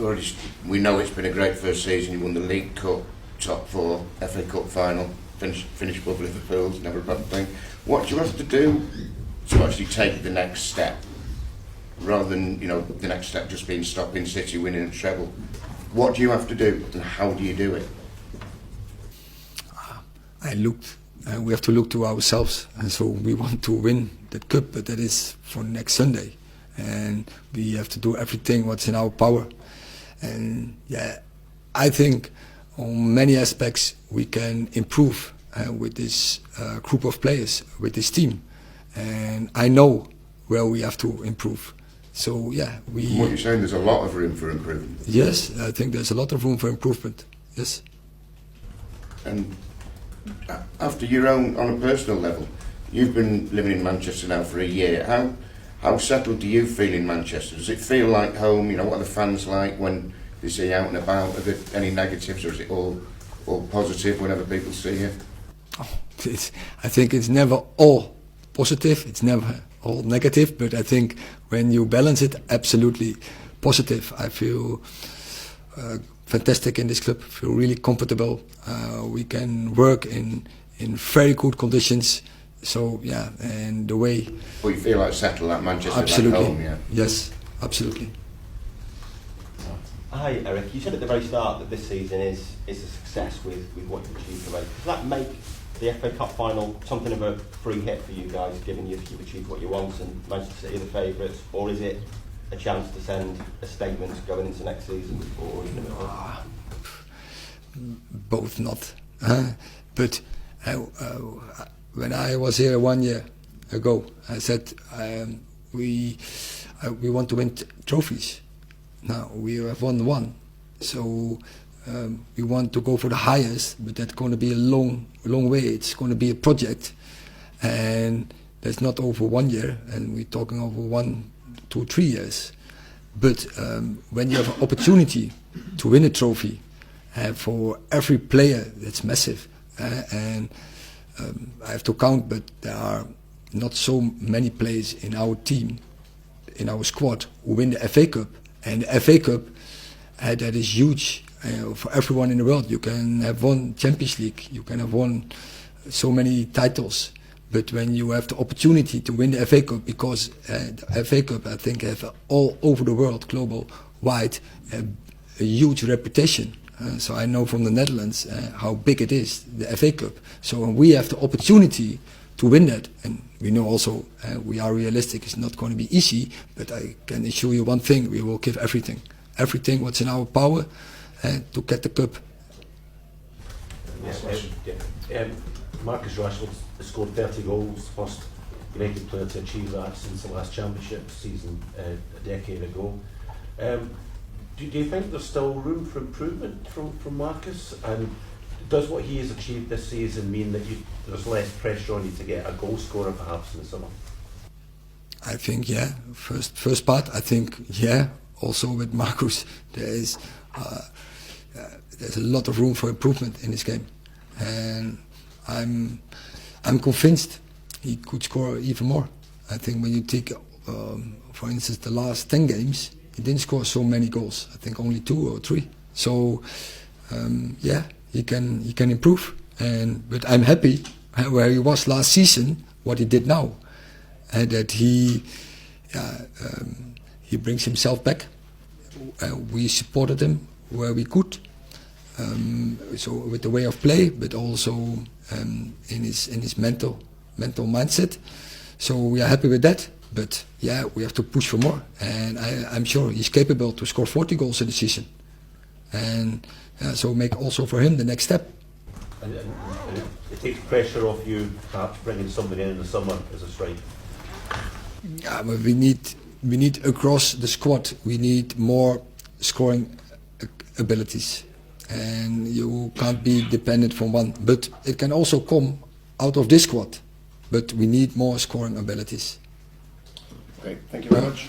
already, we know it's been a great first season. You won the League Cup, top four, FA Cup final, finished above Liverpool's never a bad thing. What do you have to do to actually take the next step, rather than the next step just being stopping City winning a treble? What do you have to do, and how do you do it? We have to look to ourselves, and so we want to win that cup, but that is for next Sunday, and we have to do everything what's in our power. And yeah, I think on many aspects we can improve with this group of players, with this team, and I know where we have to improve. So yeah, From what you're saying, there's a lot of room for improvement. Yes, I think there's a lot of room for improvement. Yes. And after your own, on a personal level, you've been living in Manchester now for a year. How settled do you feel in Manchester? Does it feel like home? What are the fans like when they see you out and about? Are there any negatives, or is it all positive whenever people see you? I think it's never all positive. It's never all negative. But I think when you balance it, absolutely positive. I feel fantastic in this club. Feel really comfortable. We can work in very good conditions. So yeah, and the way. Well, you feel like settled at Manchester, absolutely. Like home, yeah. Yes, absolutely. Hi, Erik. You said at the very start that this season is a success with what you've achieved already. Does that make the FA Cup final something of a free hit for you guys, given you've achieved what you want and Manchester City are the favourites, or is it a chance to send a statement going into next season, or in the middle? Both not. But when I was here 1 year ago, I said we want to win trophies. Now we have won one, so we want to go for the highest. But that's going to be a long way. It's going to be a project, and that's not over 1 year. And we're talking over 1, 2, 3 years. But when you have an opportunity to win a trophy, for every player, that's massive. And I have to count, but there are not so many players in our team, in our squad, who win the FA Cup. And the FA Cup, that is huge for everyone in the world. You can have won Champions League, you can have won so many titles. But when you have the opportunity to win the FA Cup, because the FA Cup, I think, have all over the world, global wide, a huge reputation. So I know from the Netherlands how big it is, the FA Cup. So when we have the opportunity to win that, and we know also we are realistic, it's not going to be easy, but I can assure you one thing, we will give everything what's in our power to get the cup. Marcus Rashford scored 30 goals, first United player to achieve that since the last championship season a decade ago. Do you think there's still room for improvement from Marcus? And does what he has achieved this season mean that there's less pressure on you to get a goal scorer perhaps in the summer? I think, yeah. First part, I think, yeah. Also with Marcus, there's a lot of room for improvement in this game, and I'm convinced he could score even more. I think when you take, for instance, the last 10 games, he didn't score so many goals. I think only 2 or 3. So yeah, he can improve. But I'm happy where he was last season, what he did now, and that he brings himself back. We supported him where we could, so with the way of play, but also in his mental mindset. So we are happy with that. But yeah, we have to push for more, and I'm sure he's capable to score 40 goals in the season, and so make also for him the next step. And it takes pressure off you, perhaps bringing somebody in the summer as a strike. Yeah, but we need across the squad. We need more scoring abilities, and you can't be dependent from one. But it can also come out of this squad. But we need more scoring abilities. Great, thank you very much.